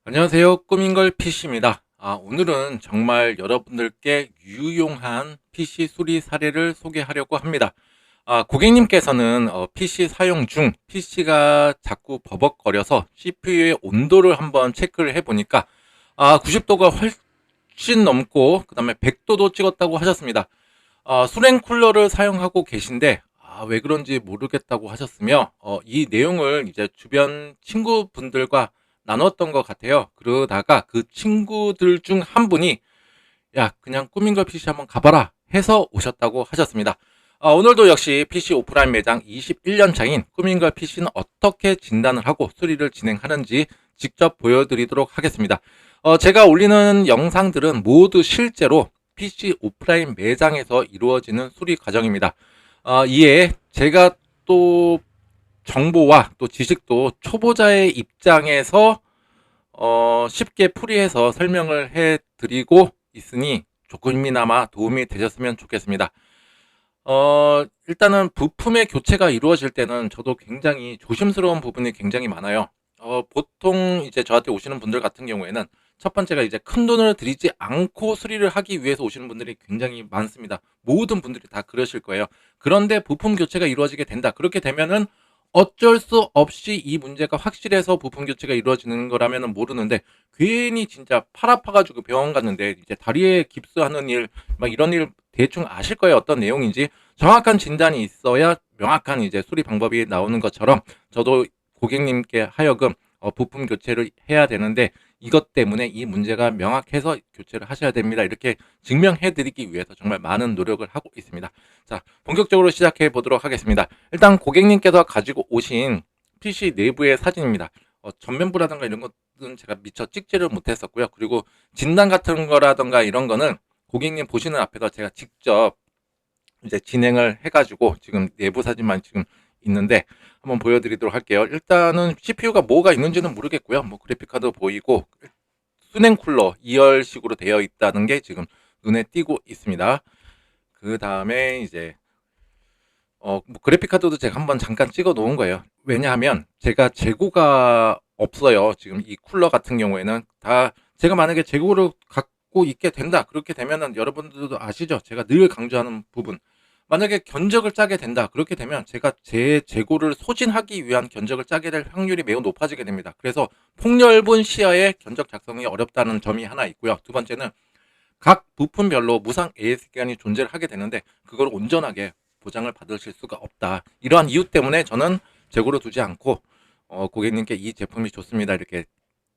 안녕하세요. 꾸민걸 PC입니다. 오늘은 정말 여러분들께 유용한 PC 수리 사례를 소개하려고 합니다. 고객님께서는 PC 사용 중 PC가 자꾸 버벅거려서 CPU의 온도를 한번 체크를 해보니까 90도가 훨씬 넘고 그 다음에 100도도 찍었다고 하셨습니다. 수냉 쿨러를 사용하고 계신데 왜 그런지 모르겠다고 하셨으며 이 내용을 이제 주변 친구분들과 나눴던 것 같아요. 그러다가 그 친구들 중 한 분이 야 그냥 꾸민걸 PC 한번 가봐라 해서 오셨다고 하셨습니다. 오늘도 역시 PC 오프라인 매장 21년 차인 꾸민걸 PC는 어떻게 진단을 하고 수리를 진행하는지 직접 보여드리도록 하겠습니다. 제가 올리는 영상들은 모두 실제로 PC 오프라인 매장에서 이루어지는 수리 과정입니다. 이에 제가 또 정보와 또 지식도 초보자의 입장에서 쉽게 풀이해서 설명을 해드리고 있으니 조금이나마 도움이 되셨으면 좋겠습니다. 일단은 부품의 교체가 이루어질 때는 저도 굉장히 조심스러운 부분이 굉장히 많아요. 보통 이제 저한테 오시는 분들 같은 경우에는 첫 번째가 이제 큰 돈을 들이지 않고 수리를 하기 위해서 오시는 분들이 굉장히 많습니다. 모든 분들이 다 그러실 거예요. 그런데 부품 교체가 이루어지게 된다. 그렇게 되면은 어쩔 수 없이 이 문제가 확실해서 부품 교체가 이루어지는 거라면 모르는데 괜히 진짜 팔 아파가지고 병원 갔는데 이제 다리에 깁스하는 일, 막 이런 일 대충 아실 거예요. 어떤 내용인지. 정확한 진단이 있어야 명확한 이제 수리 방법이 나오는 것처럼 저도 고객님께 하여금 부품 교체를 해야 되는데 이것 때문에 이 문제가 명확해서 교체를 하셔야 됩니다. 이렇게 증명해 드리기 위해서 정말 많은 노력을 하고 있습니다. 자, 본격적으로 시작해 보도록 하겠습니다. 일단 고객님께서 가지고 오신 PC 내부의 사진입니다. 전면부라든가 이런 것은 제가 미처 찍지를 못했었고요. 그리고 진단 같은 거라든가 이런 거는 고객님 보시는 앞에서 제가 직접 이제 진행을 해가지고 지금 내부 사진만 지금 있는데 한번 보여드리도록 할게요. 일단은 CPU가 뭐가 있는지는 모르겠고요. 뭐 그래픽카드 보이고 수냉 쿨러 2열식으로 되어 있다는 게 지금 눈에 띄고 있습니다. 그 다음에 이제 뭐 그래픽카드도 제가 한번 잠깐 찍어 놓은 거예요. 왜냐하면 제가 재고가 없어요. 지금 이 쿨러 같은 경우에는 다 제가 만약에 재고를 갖고 있게 된다. 그렇게 되면은 여러분들도 아시죠? 제가 늘 강조하는 부분. 만약에 견적을 짜게 된다. 그렇게 되면 제가 제 재고를 소진하기 위한 견적을 짜게 될 확률이 매우 높아지게 됩니다. 그래서 폭넓은 시야에 견적 작성이 어렵다는 점이 하나 있고요. 두 번째는 각 부품별로 무상 AS 기간이 존재를 하게 되는데 그걸 온전하게 보장을 받으실 수가 없다. 이러한 이유 때문에 저는 재고를 두지 않고 고객님께 이 제품이 좋습니다. 이렇게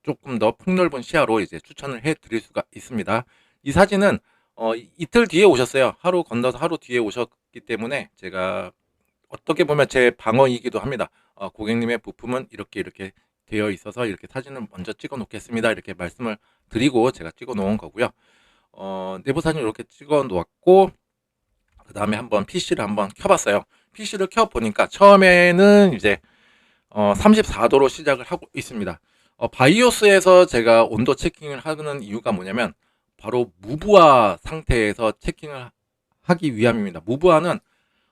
조금 더 폭넓은 시야로 이제 추천을 해 드릴 수가 있습니다. 이 사진은 이틀 뒤에 오셨어요. 하루 건너서 하루 뒤에 오셨기 때문에 제가 어떻게 보면 제 방어이기도 합니다. 고객님의 부품은 이렇게 이렇게 되어 있어서 이렇게 사진을 먼저 찍어 놓겠습니다. 이렇게 말씀을 드리고 제가 찍어 놓은 거고요. 내부 사진 이렇게 찍어 놓았고 그 다음에 한번 PC를 한번 켜봤어요. PC를 켜보니까 처음에는 이제 34도로 시작을 하고 있습니다. 바이오스에서 제가 온도 체킹을 하는 이유가 뭐냐면 바로 무브화 상태에서 체킹을 하기 위함입니다. 무브화는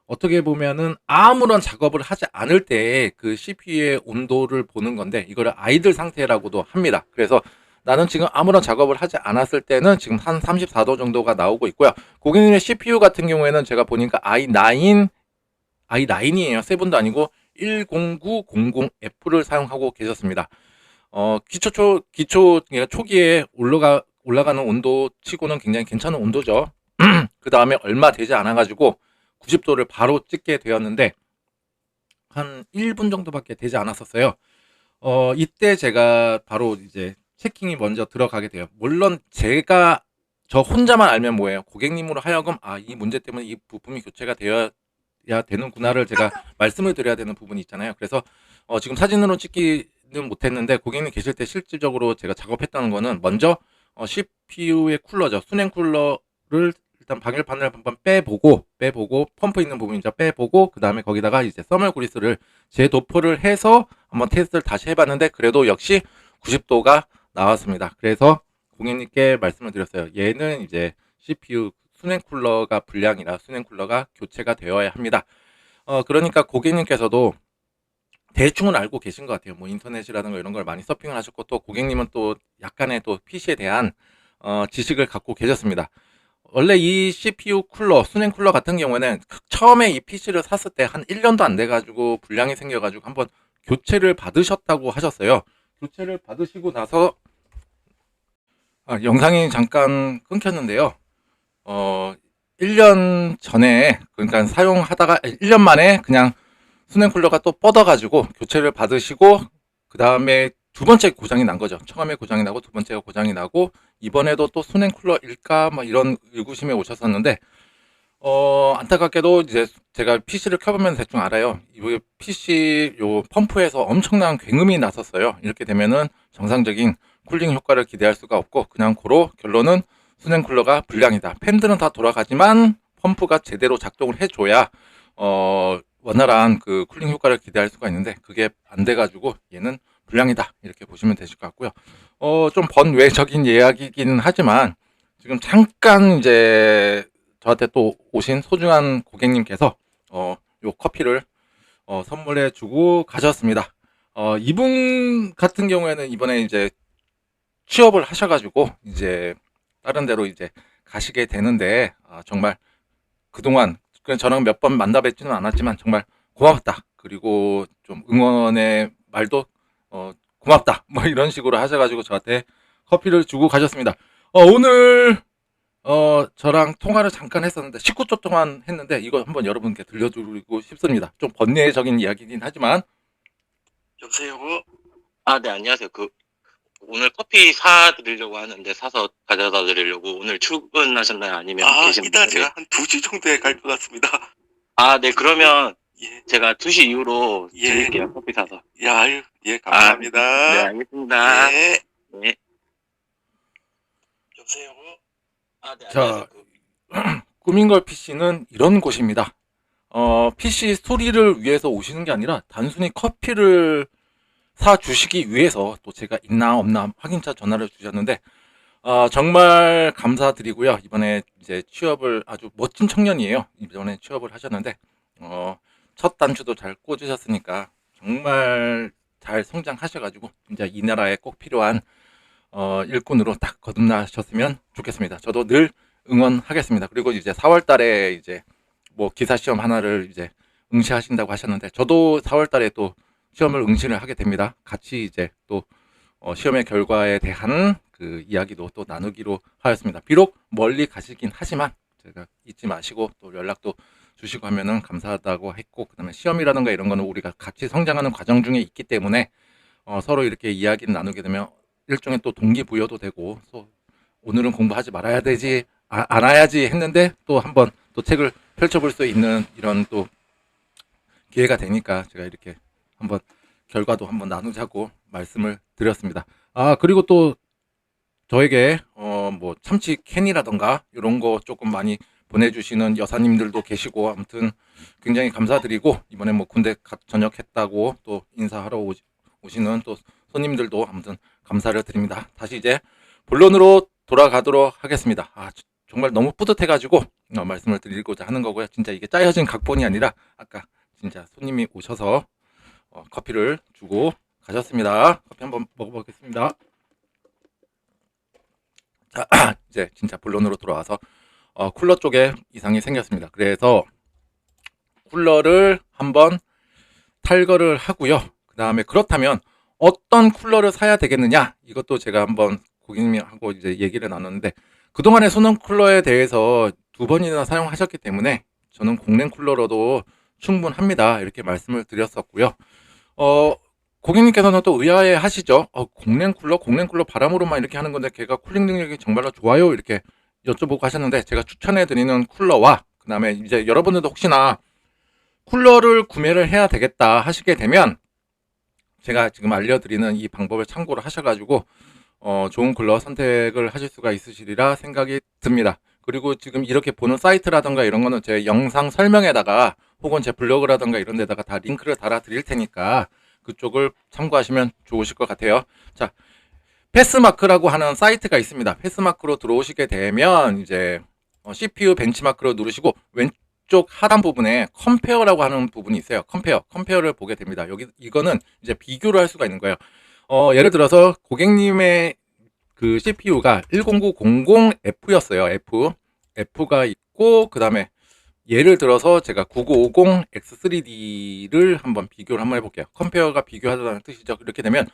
어떻게 보면은 아무런 작업을 하지 않을 때 그 CPU의 온도를 보는 건데 이거를 아이들 상태라고도 합니다. 그래서 나는 지금 아무런 작업을 하지 않았을 때는 지금 한 34도 정도가 나오고 있고요. 고객님의 CPU 같은 경우에는 제가 보니까 i9이에요. 세븐도 아니고 10900F를 사용하고 계셨습니다. 그러니까 초기에 올라가는 온도 치고는 굉장히 괜찮은 온도죠. 그 다음에 얼마 되지 않아가지고 90도를 바로 찍게 되었는데 한 1분 정도밖에 되지 않았었어요. 이때 제가 바로 이제 체킹이 먼저 들어가게 돼요. 물론 제가 저 혼자만 알면 뭐예요. 고객님으로 하여금 이 문제 때문에 이 부품이 교체가 되어야 되는구나를 제가 말씀을 드려야 되는 부분이 있잖아요. 그래서 지금 사진으로 찍기는 못했는데 고객님 계실 때 실질적으로 제가 작업했다는 거는 먼저 CPU의 쿨러죠. 수냉 쿨러를 일단 방열판을 한번 빼보고 펌프 있는 부분이죠. 빼보고 그 다음에 거기다가 이제 써멀 그리스를 재도포를 해서 한번 테스트를 다시 해봤는데 그래도 역시 90도가 나왔습니다. 그래서 고객님께 말씀을 드렸어요. 얘는 이제 CPU 수냉 쿨러가 불량이라 수냉 쿨러가 교체가 되어야 합니다. 그러니까 고객님께서도 대충은 알고 계신 것 같아요. 뭐 인터넷이라든가 이런 걸 많이 서핑을 하셨고, 또 고객님은 또 약간의 또 PC에 대한 지식을 갖고 계셨습니다. 원래 이 CPU 쿨러, 수냉 쿨러 같은 경우에는 처음에 이 PC를 샀을 때 한 1년도 안 돼가지고 불량이 생겨가지고 한번 교체를 받으셨다고 하셨어요. 교체를 받으시고 나서 영상이 잠깐 끊겼는데요. 어, 1년 전에, 그러니까 사용하다가 1년 만에 그냥 수냉 쿨러가 또 뻗어가지고 교체를 받으시고, 그 다음에 두 번째 고장이 난 거죠. 처음에 고장이 나고 두 번째가 고장이 나고, 이번에도 또 수냉 쿨러일까 막 이런 의구심에 오셨었는데, 안타깝게도 이제 제가 PC를 켜보면 대충 알아요. 이 PC 요 펌프에서 엄청난 굉음이 났었어요. 이렇게 되면은 정상적인 쿨링 효과를 기대할 수가 없고, 그냥 고로 결론은 수냉 쿨러가 불량이다. 팬들은 다 돌아가지만 펌프가 제대로 작동을 해줘야 원활한 그 쿨링 효과를 기대할 수가 있는데, 그게 안 돼가지고 얘는 불량이다, 이렇게 보시면 되실 것 같고요. 좀 번외적인 이야기이긴 하지만 지금 잠깐 이제 저한테 또 오신 소중한 고객님께서 요 커피를 선물해 주고 가셨습니다. 이분 같은 경우에는 이번에 이제 취업을 하셔가지고 이제 다른 데로 이제 가시게 되는데, 정말 그동안 저랑 몇 번 만나 뵙지는 않았지만 정말 고맙다, 그리고 좀 응원의 말도 고맙다, 뭐 이런 식으로 하셔가지고 저한테 커피를 주고 가셨습니다. 오늘 저랑 통화를 잠깐 했었는데 19초 동안 했는데, 이거 한번 여러분께 들려드리고 싶습니다. 좀 번뇌적인 이야기긴 하지만. 여보세요? 아, 네, 안녕하세요. 오늘 커피 사드리려고 하는데, 사서 가져다 드리려고. 오늘 출근하셨나요? 아니면 계신 이따 분들이? 제가 한 2시 정도에 갈 것 같습니다. 아, 네, 그러면 예, 제가 2시 이후로 예. 드릴게요. 커피 사서. 예, 아유, 예, 감사합니다. 네, 알겠습니다. 예. 네. 여보세요? 아, 네, 자, 안녕하세요. 꾸민걸 PC는 이런 곳입니다. PC 소리를 위해서 오시는 게 아니라 단순히 커피를 사 주시기 위해서 또 제가 있나 없나 확인차 전화를 주셨는데, 정말 감사드리고요. 이번에 이제 취업을, 아주 멋진 청년이에요. 이번에 취업을 하셨는데, 첫 단추도 잘 꽂으셨으니까 정말 잘 성장하셔가지고 진짜 이 나라에 꼭 필요한 일꾼으로 딱 거듭나셨으면 좋겠습니다. 저도 늘 응원하겠습니다. 그리고 이제 4월 달에 이제 뭐 기사 시험 하나를 이제 응시하신다고 하셨는데, 저도 4월 달에 또 시험을 응시를 하게 됩니다. 같이 이제 또 시험의 결과에 대한 그 이야기도 또 나누기로 하였습니다. 비록 멀리 가시긴 하지만 제가 잊지 마시고 또 연락도 주시고 하면은 감사하다고 했고, 그다음에 시험이라든가 이런 거는 우리가 같이 성장하는 과정 중에 있기 때문에 서로 이렇게 이야기를 나누게 되면 일종의 또 동기부여도 되고, 오늘은 공부하지 말아야 되지, 않아야지 했는데 또 한번 또 책을 펼쳐볼 수 있는 이런 또 기회가 되니까 제가 이렇게 한번 결과도 한번 나누자고 말씀을 드렸습니다. 그리고 또 저에게 뭐 참치 캔이라던가 이런 거 조금 많이 보내주시는 여사님들도 계시고, 아무튼 굉장히 감사드리고, 이번에 뭐 군대 전역했다고 또 인사하러 오시는 또 손님들도 아무튼 감사를 드립니다. 다시 이제 본론으로 돌아가도록 하겠습니다. 정말 너무 뿌듯해가지고 말씀을 드리고자 하는 거고요. 진짜 이게 짜여진 각본이 아니라 아까 진짜 손님이 오셔서 커피를 주고 가셨습니다. 커피 한번 먹어보겠습니다. 자, 이제 진짜 본론으로 돌아와서 쿨러 쪽에 이상이 생겼습니다. 그래서 쿨러를 한번 탈거를 하고요. 그 다음에 그렇다면 어떤 쿨러를 사야 되겠느냐, 이것도 제가 한번 고객님하고 이제 얘기를 나눴는데, 그동안의 수능 쿨러에 대해서 2번이나 사용하셨기 때문에 저는 공랭 쿨러로도 충분합니다, 이렇게 말씀을 드렸었고요. 고객님께서는 또 의아해 하시죠. 공랭 쿨러 바람으로만 이렇게 하는 건데 걔가 쿨링 능력이 정말로 좋아요, 이렇게 여쭤보고 하셨는데, 제가 추천해 드리는 쿨러와 그 다음에 이제 여러분들도 혹시나 쿨러를 구매를 해야 되겠다 하시게 되면 제가 지금 알려드리는 이 방법을 참고를 하셔가지고 좋은 쿨러 선택을 하실 수가 있으시리라 생각이 듭니다. 그리고 지금 이렇게 보는 사이트라던가 이런 거는 제 영상 설명에다가 혹은 제 블로그라던가 이런 데다가 다 링크를 달아 드릴 테니까 그쪽을 참고하시면 좋으실 것 같아요. 자, 패스마크라고 하는 사이트가 있습니다. 패스마크로 들어오시게 되면 이제 CPU 벤치마크로 누르시고 왼쪽 왼쪽 하단 부분에 컴페어라고 하는 부분이 있어요. 컴페어를 보게 됩니다. 이거는 이제 비교를 할 수가 있는 거예요. 예를 들어서 고객님의 그 CPU가 10900F였어요. F가 있고, 그 다음에 예를 들어서 제가 9950X3D를 한번 비교를 한번 해볼게요. 컴페어가 비교하다는 뜻이죠. 이렇게 되면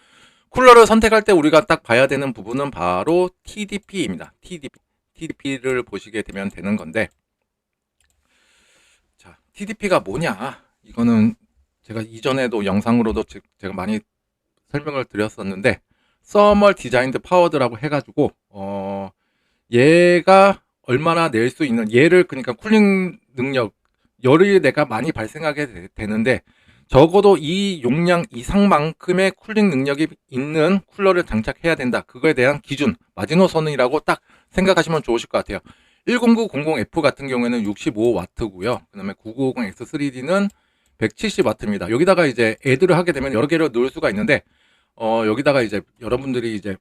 쿨러를 선택할 때 우리가 딱 봐야 되는 부분은 바로 TDP입니다. TDP를 보시게 되면 되는 건데, 자, TDP가 뭐냐? 이거는 제가 이전에도 영상으로도 제가 많이 설명을 드렸었는데, Thermal Designed Powered라고 해가지고, 얘가 얼마나 낼 수 있는, 얘를 그러니까 쿨링 능력, 열이 내가 많이 발생하게 되는데, 적어도 이 용량 이상만큼의 쿨링 능력이 있는 쿨러를 장착해야 된다. 그거에 대한 기준, 마지노선이라고 딱 생각하시면 좋으실 것 같아요. 10900F 같은 경우에는 65W고요. 그 다음에 9950X3D는 170W입니다. 여기다가 이제 애드를 하게 되면 여러 개를 넣을 수가 있는데, 여기다가 이제 여러분들이 이제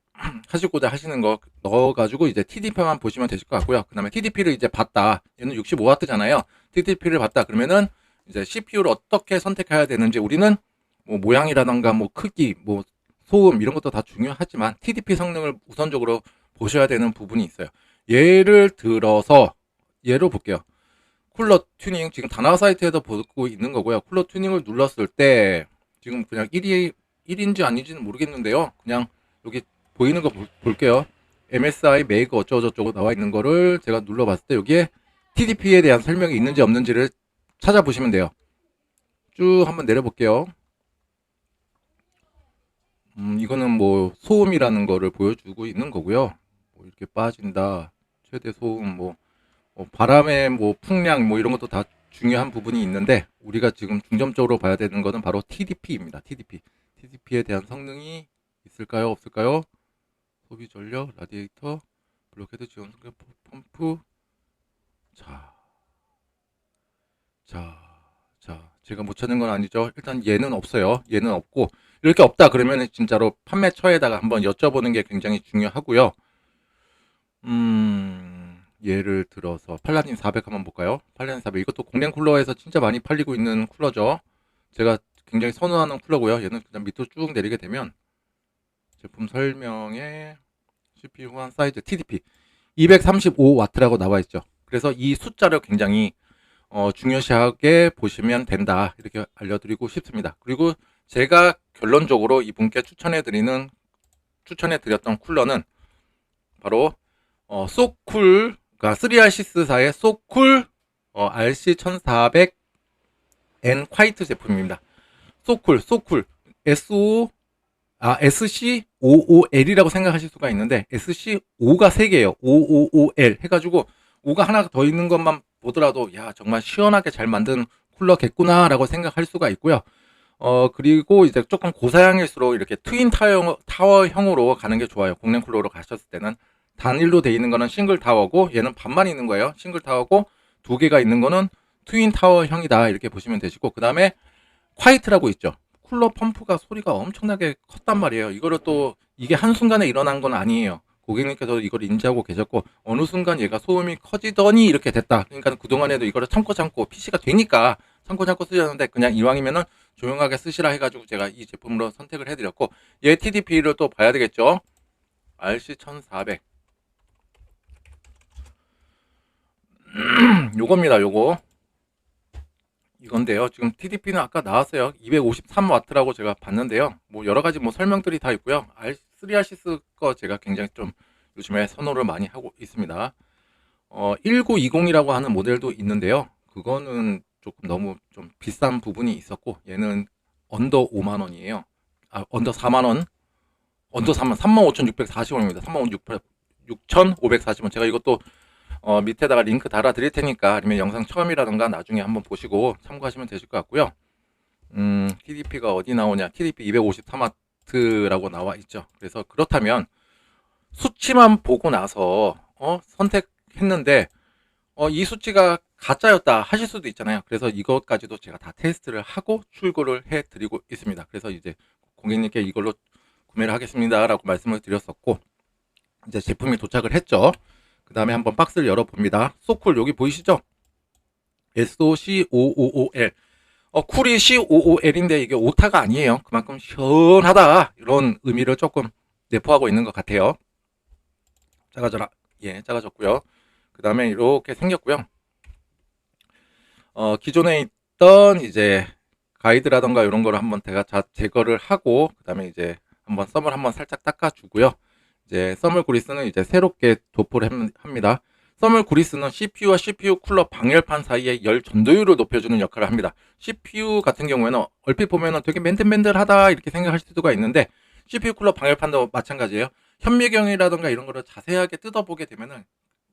하시고자 하시는 거 넣어가지고 이제 TDP만 보시면 되실 것 같고요. 그 다음에 TDP를 이제 봤다. 얘는 65W잖아요. TDP를 봤다. 그러면은 이제 CPU를 어떻게 선택해야 되는지 우리는 뭐 모양이라던가 뭐 크기, 뭐 소음 이런 것도 다 중요하지만 TDP 성능을 우선적으로 보셔야 되는 부분이 있어요. 예를 들어서 예로 볼게요. 쿨러 튜닝 지금 다나 사이트에도 보고 있는 거고요. 쿨러 튜닝을 눌렀을 때 지금 그냥 1인지 아닌지는 모르겠는데요. 그냥 여기 보이는 거 볼게요. MSI 메이크 어쩌고저쩌고 나와 있는 거를 제가 눌러봤을 때 여기에 TDP에 대한 설명이 있는지 없는지를 찾아보시면 돼요. 쭉 한번 내려볼게요. 이거는 뭐 소음이라는 거를 보여주고 있는 거고요. 뭐 이렇게 빠진다, 최대 소음, 뭐 바람의 뭐 풍량, 뭐 이런 것도 다 중요한 부분이 있는데 우리가 지금 중점적으로 봐야 되는 거는 바로 TDP입니다. TDP에 대한 성능이 있을까요? 없을까요? 소비 전력, 라디에이터, 블록헤드 지원 펌프. 제가 못 찾는 건 아니죠. 일단 얘는 없어요. 얘는 없고, 이렇게 없다 그러면 진짜로 판매처에다가 한번 여쭤보는 게 굉장히 중요하고요. 예를 들어서 팔라딘 400 한번 볼까요? 팔라딘 400 이것도 공랭 쿨러에서 진짜 많이 팔리고 있는 쿨러죠. 제가 굉장히 선호하는 쿨러고요. 얘는 그냥 밑으로 쭉 내리게 되면 제품 설명에 CPU 호환 사이즈 TDP 235W라고 나와 있죠. 그래서 이 숫자를 굉장히 중요시하게 보시면 된다. 이렇게 알려드리고 싶습니다. 그리고 제가 결론적으로 이분께 추천해드렸던 쿨러는 바로 소쿨, 그러니까 3RC사의 소쿨 RC1400N 화이트 제품입니다. 소쿨 SC55L이라고 생각하실 수가 있는데 SC5가 3개예요. 555L 해가지고 5가 하나 더 있는 것만 보더라도 야 정말 시원하게 잘 만든 쿨러겠구나 라고 생각할 수가 있고요. 그리고 이제 조금 고사양일수록 이렇게 트윈 타워형으로 가는 게 좋아요. 공랭 쿨러로 가셨을 때는 단일로 돼 있는 거는 싱글 타워고 얘는 반만 있는 거예요. 싱글 타워고 두 개가 있는 거는 트윈 타워형이다 이렇게 보시면 되시고, 그 다음에 화이트라고 있죠. 쿨러 펌프가 소리가 엄청나게 컸단 말이에요. 이거를 또 이게 한순간에 일어난 건 아니에요. 고객님께서 이걸 인지하고 계셨고 어느 순간 얘가 소음이 커지더니 이렇게 됐다. 그러니까 그동안에도 이거를 참고 PC가 되니까 참고 쓰셨는데 그냥 이왕이면은 조용하게 쓰시라 해가지고 제가 이 제품으로 선택을 해드렸고, 얘 TDP를 또 봐야 되겠죠. RC1400 요겁니다. 이건데요. 지금 TDP는 아까 나왔어요. 253W라고 제가 봤는데요. 뭐 여러 가지 뭐 설명들이 다 있고요. R3RCS 거 제가 굉장히 좀 요즘에 선호를 많이 하고 있습니다. 1920이라고 하는 모델도 있는데요. 그거는 조금 너무 좀 비싼 부분이 있었고 얘는 언더 5만 원이에요. 언더 4만 원. 언더 35,640원입니다. 36,540원. 제가 이것도 밑에다가 링크 달아 드릴 테니까 아니면 영상 처음이라던가 나중에 한번 보시고 참고하시면 되실 것 같고요. TDP가 어디 나오냐? TDP 253W라고 나와 있죠. 그래서 그렇다면 수치만 보고 나서 선택했는데 이 수치가 가짜였다 하실 수도 있잖아요. 그래서 이것까지도 제가 다 테스트를 하고 출고를 해 드리고 있습니다. 그래서 이제 고객님께 이걸로 구매를 하겠습니다 라고 말씀을 드렸었고, 이제 제품이 도착을 했죠. 그 다음에 한번 박스를 열어봅니다. 소쿨 여기 보이시죠? SOCOOOL. 쿨이 COOL인데 이게 오타가 아니에요. 그만큼 시원하다. 이런 의미를 조금 내포하고 있는 것 같아요. 작아져라. 예, 작아졌고요. 그 다음에 이렇게 생겼고요. 기존에 있던 이제 가이드라던가 이런 거를 한번 제가 제거를 하고, 그 다음에 이제 한번 썸을 한번 살짝 닦아주고요. 이제 썸을 그리스는 이제 새롭게 도포를 합니다. 썸을 그리스는 CPU와 CPU 쿨러 방열판 사이의 열 전도율을 높여주는 역할을 합니다. CPU 같은 경우에는 얼핏 보면은 되게 맨들맨들하다 이렇게 생각할 수가 있는데, CPU 쿨러 방열판도 마찬가지예요. 현미경이라던가 이런 거를 자세하게 뜯어보게 되면은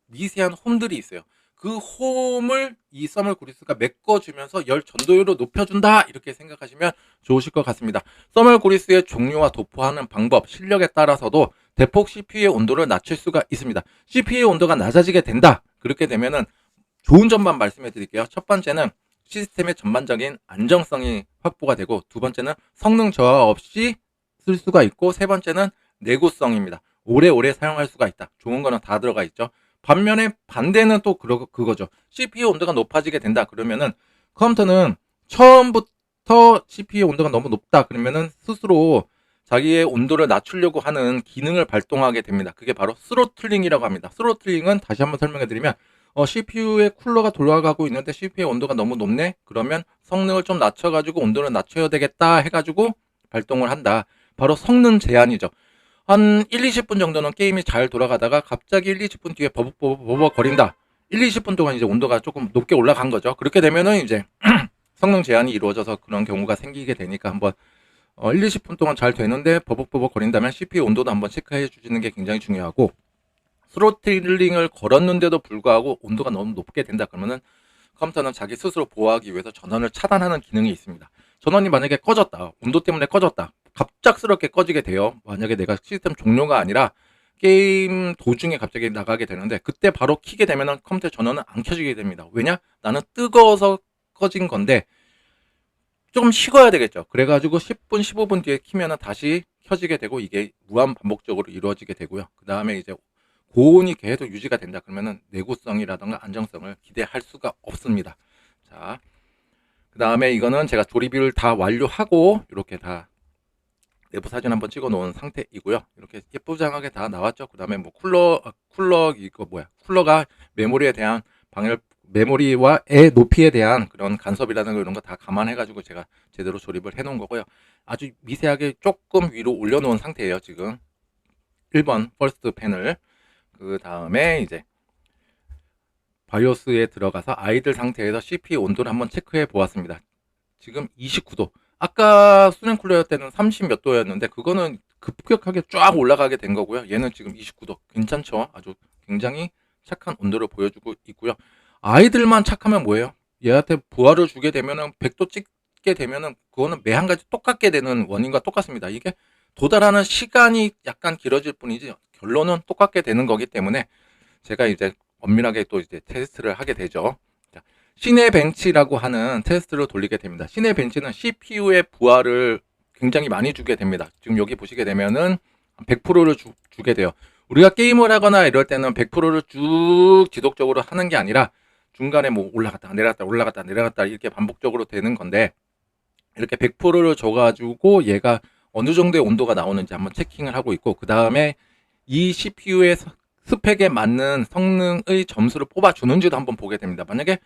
미세한 홈들이 있어요. 그 홈을 이 썸을 그리스가 메꿔주면서 열 전도율을 높여준다 이렇게 생각하시면 좋으실 것 같습니다. 썸을 그리스의 종류와 도포하는 방법, 실력에 따라서도 대폭 CPU의 온도를 낮출 수가 있습니다. CPU의 온도가 낮아지게 된다. 그렇게 되면은 좋은 점만 말씀해 드릴게요. 첫 번째는 시스템의 전반적인 안정성이 확보가 되고, 두 번째는 성능 저하 없이 쓸 수가 있고, 세 번째는 내구성입니다. 오래오래 사용할 수가 있다. 좋은 거는 다 들어가 있죠. 반면에 반대는 또 그거죠. CPU 온도가 높아지게 된다. 그러면은 컴퓨터는 처음부터 CPU 온도가 너무 높다. 그러면은 스스로 자기의 온도를 낮추려고 하는 기능을 발동하게 됩니다. 그게 바로 스로틀링이라고 합니다. 스로틀링은 다시 한번 설명해 드리면 CPU의 쿨러가 돌아가고 있는데 CPU의 온도가 너무 높네? 그러면 성능을 좀 낮춰가지고 온도를 낮춰야 되겠다 해가지고 발동을 한다. 바로 성능 제한이죠. 한 1, 20분 정도는 게임이 잘 돌아가다가 갑자기 1, 20분 뒤에 버벅 거린다. 1, 20분 동안 이제 온도가 조금 높게 올라간 거죠. 그렇게 되면은 이제 성능 제한이 이루어져서 그런 경우가 생기게 되니까 한번 1, 20분 동안 잘 되는데 버벅 거린다면 CPU 온도도 한번 체크해 주시는 게 굉장히 중요하고, 스로틀링을 걸었는데도 불구하고 온도가 너무 높게 된다 그러면은 컴퓨터는 자기 스스로 보호하기 위해서 전원을 차단하는 기능이 있습니다. 전원이 만약에 꺼졌다, 온도 때문에 꺼졌다, 갑작스럽게 꺼지게 돼요. 만약에 내가 시스템 종료가 아니라 게임 도중에 갑자기 나가게 되는데, 그때 바로 켜게 되면 컴퓨터 전원은 안 켜지게 됩니다. 왜냐? 나는 뜨거워서 꺼진 건데 조금 식어야 되겠죠. 그래가지고 10분, 15분 뒤에 키면은 다시 켜지게 되고, 이게 무한 반복적으로 이루어지게 되고요. 그 다음에 이제 고온이 계속 유지가 된다 그러면은 내구성이라던가 안정성을 기대할 수가 없습니다. 자, 그 다음에 이거는 제가 조립을 다 완료하고 이렇게 다 내부 사진 한번 찍어 놓은 상태이고요. 이렇게 예쁘장하게 다 나왔죠. 그 다음에 뭐 쿨러가 메모리에 대한 메모리와의 높이에 대한 그런 간섭이라든가 이런 거 다 감안해 가지고 제가 제대로 조립을 해 놓은 거고요. 아주 미세하게 조금 위로 올려 놓은 상태예요. 지금 1번 퍼스트 패널. 그 다음에 이제 바이오스에 들어가서 아이들 상태에서 CPU 온도를 한번 체크해 보았습니다. 지금 29도. 아까 수냉 쿨러였을 때는 30 몇 도였는데 그거는 급격하게 쫙 올라가게 된 거고요. 얘는 지금 29도. 괜찮죠? 아주 굉장히 착한 온도를 보여주고 있고요. 아이들만 착하면 뭐예요? 얘한테 부하를 주게 되면은 100도 찍게 되면은 그거는 매 한 가지 똑같게 되는 원인과 똑같습니다. 이게 도달하는 시간이 약간 길어질 뿐이지 결론은 똑같게 되는 거기 때문에 제가 이제 엄밀하게 또 이제 테스트를 하게 되죠. 시네벤치라고 하는 테스트를 돌리게 됩니다. 시네벤치는 CPU의 부하를 굉장히 많이 주게 됩니다. 지금 여기 보시게 되면은 100%를 주게 돼요. 우리가 게임을 하거나 이럴 때는 100%를 쭉 지속적으로 하는 게 아니라 중간에 뭐 올라갔다 내려갔다 이렇게 반복적으로 되는 건데, 이렇게 100%를 줘가지고 얘가 어느 정도의 온도가 나오는지 한번 체킹을 하고 있고, 그 다음에 이 CPU의 스펙에 맞는 성능의 점수를 뽑아주는지도 한번 보게 됩니다. 만약에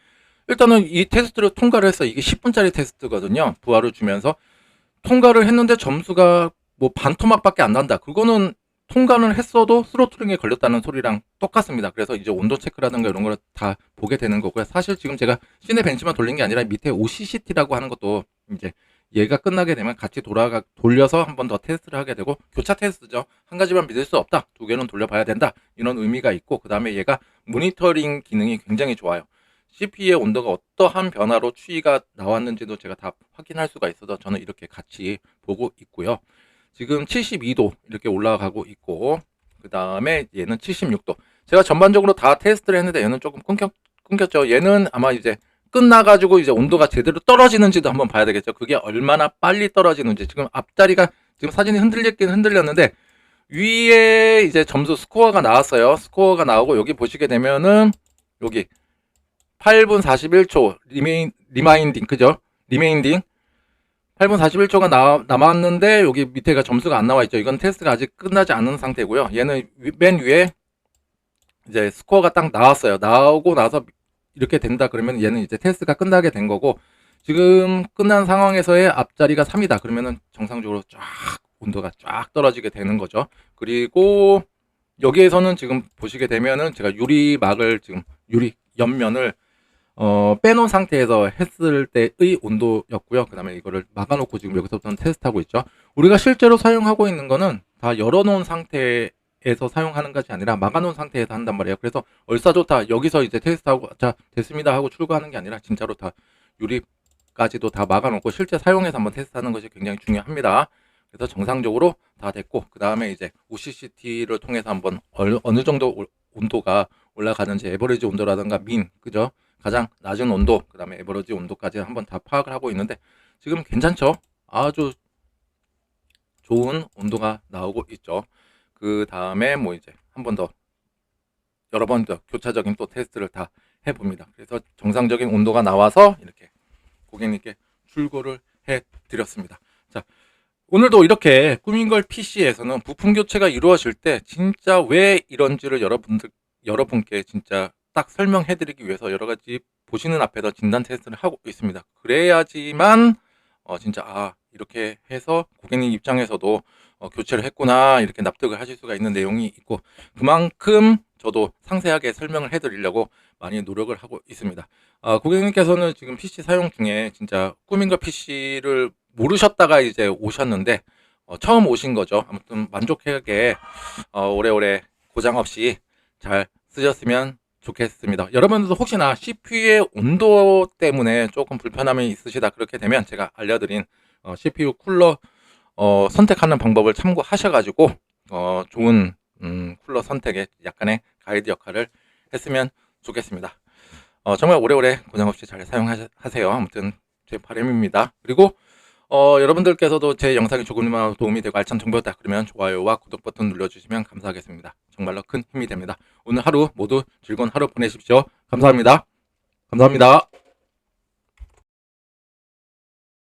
일단은 이 테스트를 통과를 해서, 이게 10분짜리 테스트거든요. 부하를 주면서 통과를 했는데 점수가 뭐 반토막밖에 안 난다. 그거는 통과는 했어도 스로틀링에 걸렸다는 소리랑 똑같습니다. 그래서 이제 온도 체크라든가 이런 걸 다 보게 되는 거고요. 사실 지금 제가 시네벤치만 돌린 게 아니라 밑에 OCCT라고 하는 것도 이제 얘가 끝나게 되면 같이 돌려서 한 번 더 테스트를 하게 되고, 교차 테스트죠. 한 가지만 믿을 수 없다. 두 개는 돌려봐야 된다. 이런 의미가 있고, 그 다음에 얘가 모니터링 기능이 굉장히 좋아요. CPU의 온도가 어떠한 변화로 추이가 나왔는지도 제가 다 확인할 수가 있어서 저는 이렇게 같이 보고 있고요. 지금 72도 이렇게 올라가고 있고, 그 다음에 얘는 76도. 제가 전반적으로 다 테스트를 했는데 얘는 조금 끊겼죠. 얘는 아마 이제 끝나가지고 이제 온도가 제대로 떨어지는지도 한번 봐야 되겠죠. 그게 얼마나 빨리 떨어지는지. 지금 앞다리가 지금 사진이 흔들렸긴 흔들렸는데 위에 이제 점수 스코어가 나왔어요. 스코어가 나오고 여기 보시게 되면은 여기 8분 41초 리마인딩 그죠? 리메인딩 8분 41초가 남았는데 여기 밑에가 점수가 안 나와 있죠. 이건 테스트가 아직 끝나지 않은 상태고요. 얘는 맨 위에 이제 스코어가 딱 나왔어요. 나오고 나서 이렇게 된다 그러면 얘는 이제 테스트가 끝나게 된 거고, 지금 끝난 상황에서의 앞자리가 3이다 그러면은 정상적으로 쫙 온도가 쫙 떨어지게 되는 거죠. 그리고 여기에서는 지금 보시게 되면은 제가 유리막을 지금 유리 옆면을 빼놓은 상태에서 했을 때의 온도였고요. 그 다음에 이거를 막아놓고 지금 여기서부터는 테스트하고 있죠. 우리가 실제로 사용하고 있는 거는 다 열어놓은 상태에서 사용하는 것이 아니라 막아놓은 상태에서 한단 말이에요. 그래서 얼싸 좋다. 여기서 이제 테스트하고 자 됐습니다 하고 출고하는 게 아니라 진짜로 다 유리까지도 다 막아놓고 실제 사용해서 한번 테스트하는 것이 굉장히 중요합니다. 그래서 정상적으로 다 됐고, 그 다음에 이제 OCCT를 통해서 한번 어느 정도 온도가 올라가는지 에버리지 온도라든가 그죠? 가장 낮은 온도, 그 다음에 에버리지 온도까지 한번 다 파악을 하고 있는데 지금 괜찮죠? 아주 좋은 온도가 나오고 있죠. 그 다음에 뭐 이제 한 번 더 여러 번 더 교차적인 또 테스트를 다 해봅니다. 그래서 정상적인 온도가 나와서 이렇게 고객님께 출고를 해드렸습니다. 자, 오늘도 이렇게 꾸민걸 PC에서는 부품 교체가 이루어질 때 진짜 왜 이런지를 여러분께 진짜 딱 설명해드리기 위해서 여러 가지 보시는 앞에서 진단 테스트를 하고 있습니다. 그래야지만 진짜 이렇게 해서 고객님 입장에서도 교체를 했구나 이렇게 납득을 하실 수가 있는 내용이 있고, 그만큼 저도 상세하게 설명을 해드리려고 많이 노력을 하고 있습니다. 고객님께서는 지금 PC 사용 중에 진짜 꾸민걸 PC를 모르셨다가 이제 오셨는데 처음 오신 거죠. 아무튼 만족하게 오래오래 고장 없이 잘 쓰셨으면 좋겠습니다. 여러분들도 혹시나 CPU의 온도 때문에 조금 불편함이 있으시다 그렇게 되면 제가 알려드린 CPU 쿨러 선택하는 방법을 참고하셔가지고 좋은 쿨러 선택에 약간의 가이드 역할을 했으면 좋겠습니다. 정말 오래오래 고장 없이 잘 사용하세요. 아무튼 제 바람입니다. 그리고 여러분들께서도 제 영상이 조금이나마 도움이 되고 알찬 정보였다 그러면 좋아요와 구독 버튼 눌러주시면 감사하겠습니다. 정말로 큰 힘이 됩니다. 오늘 하루 모두 즐거운 하루 보내십시오. 감사합니다. 감사합니다.